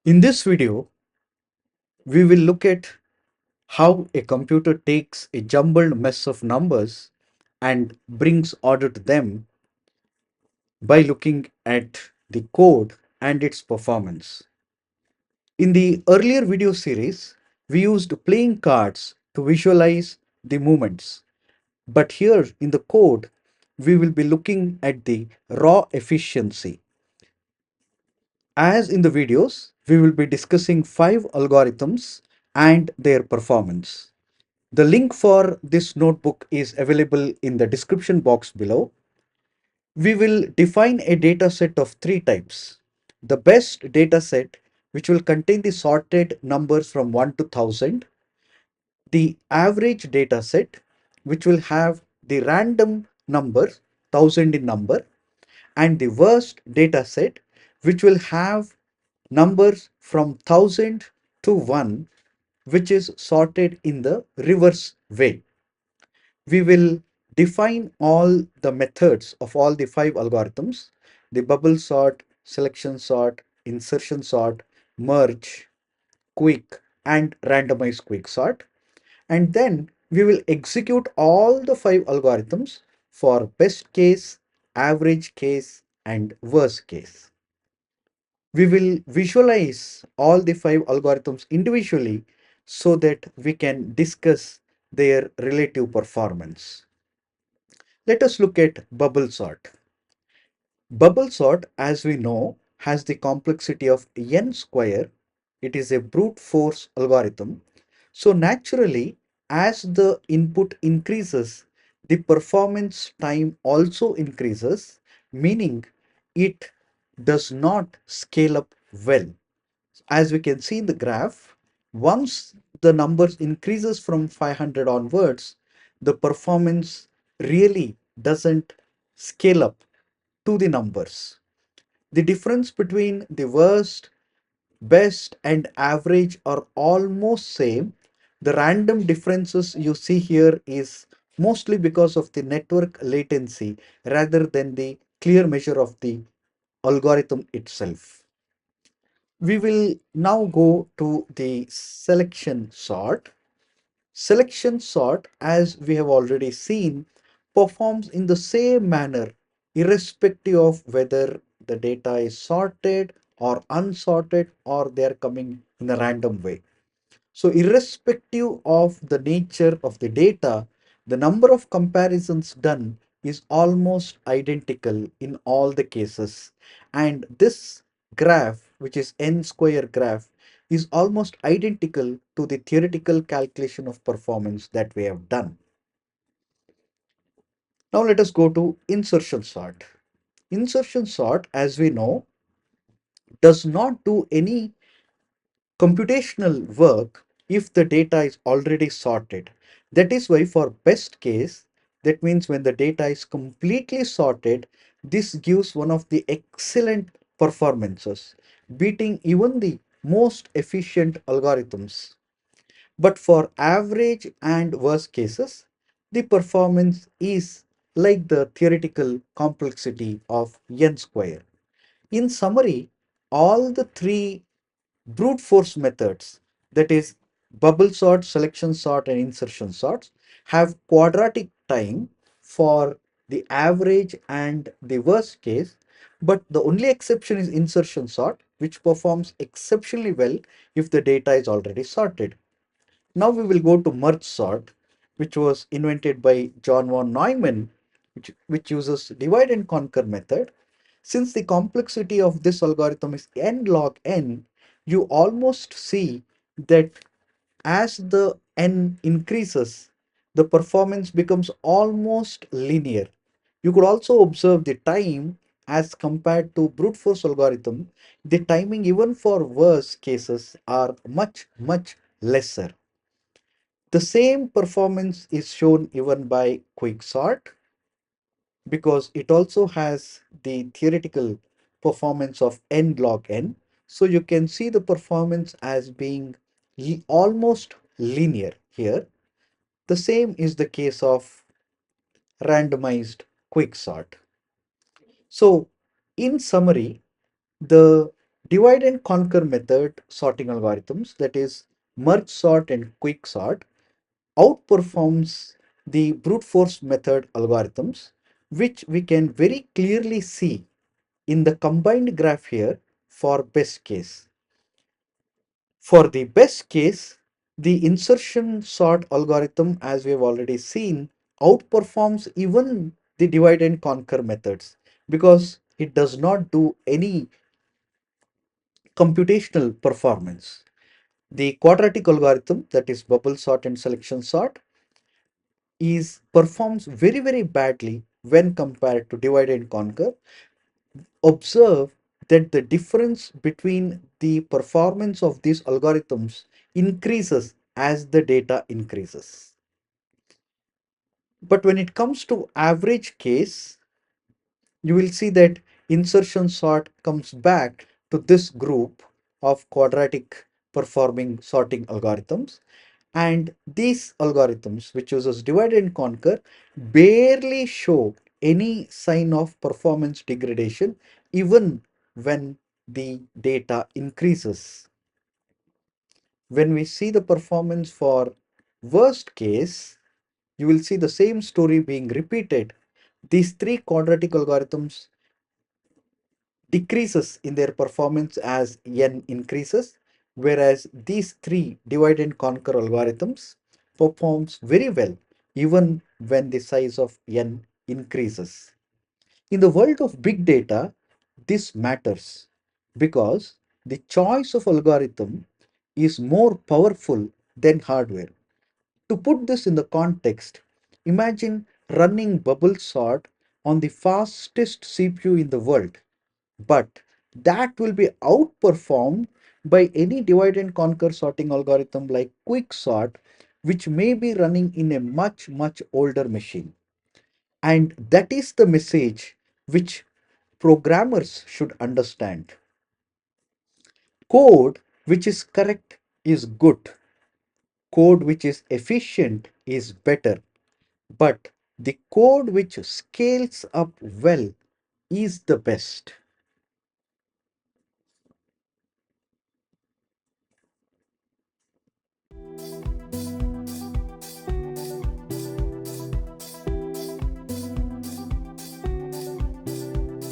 In this video, we will look at how a computer takes a jumbled mess of numbers and brings order to them by looking at the code and its performance. In the earlier video series, we used playing cards to visualize the movements. But here in the code, we will be looking at the raw efficiency. As in the videos, we will be discussing 5 algorithms and their performance. The link for this notebook is available in the description box below. We will define a data set of 3 types. The best data set, which will contain the sorted numbers from 1 to 1000. The average data set, which will have the random number, 1000 in number. And the worst data set, which will have numbers from 1000 to 1, which is sorted in the reverse way. We will define all the methods of all the 5 algorithms: the bubble sort, selection sort, insertion sort, merge, quick, and randomized quick sort. And then we will execute all the 5 algorithms for best case, average case, and worst case. We will visualize all the 5 algorithms individually so that we can discuss their relative performance. Let us look at bubble sort. Bubble sort, as we know, has the complexity of n square. It is a brute force algorithm. So naturally, as the input increases, the performance time also increases, meaning it does not scale up well. As we can see in the graph, once the numbers increases from 500 onwards, the performance really doesn't scale up to the numbers. The difference between the worst, best, and average are almost same. The random differences you see here is mostly because of the network latency rather than the clear measure of the algorithm itself. We will now go to the selection sort. Selection sort, as we have already seen, performs in the same manner irrespective of whether the data is sorted or unsorted or they are coming in a random way. So irrespective of the nature of the data, the number of comparisons done is almost identical in all the cases. And this graph, which is n square graph, is almost identical to the theoretical calculation of performance that we have done. Now let us go to insertion sort. Insertion sort, as we know, does not do any computational work if the data is already sorted. That is why for best case, that means when the data is completely sorted, this gives one of the excellent performances, beating even the most efficient algorithms. But for average and worst cases, the performance is like the theoretical complexity of n square. In summary, all the three brute force methods, that is bubble sort, selection sort, and insertion sorts, have quadratic time for the average and the worst case, but the only exception is insertion sort, which performs exceptionally well if the data is already sorted. Now we will go to merge sort, which was invented by John von Neumann, which uses divide and conquer method. Since the complexity of this algorithm is n log n, you almost see that as the n increases, the performance becomes almost linear. You could also observe the time as compared to brute force algorithm, the timing even for worse cases are much lesser. The same performance is shown even by quicksort because it also has the theoretical performance of n log n. So you can see the performance as being almost linear here. The same is the case of randomized quicksort. So in summary, the Divide and conquer method sorting algorithms, that is merge sort and quick sort, outperforms the brute force method algorithms, which we can very clearly see in the combined graph here for best case. For the best case, the insertion sort algorithm, as we have already seen, outperforms even the divide and conquer methods because it does not do any computational performance. The quadratic algorithm, that is bubble sort and selection sort, is performs very badly when compared to divide and conquer. Observe that the difference between the performance of these algorithms increases as the data increases. But when it comes to average case, you will see that insertion sort comes back to this group of quadratic performing sorting algorithms, and these algorithms which uses divide and conquer barely show any sign of performance degradation even when the data increases. When we see the performance for worst case, you will see the same story being repeated. These three quadratic algorithms decreases in their performance as n increases, whereas these three divide and conquer algorithms performs very well even when the size of n increases. In the world of big data, this matters because the choice of algorithm is more powerful than hardware. To put this in the context, imagine running bubble sort on the fastest CPU in the world, but that will be outperformed by any divide and conquer sorting algorithm like quicksort, which may be running in a much older machine. And that is the message which programmers should understand. Code which is correct is good, code which is efficient is better, but the code which scales up well is the best.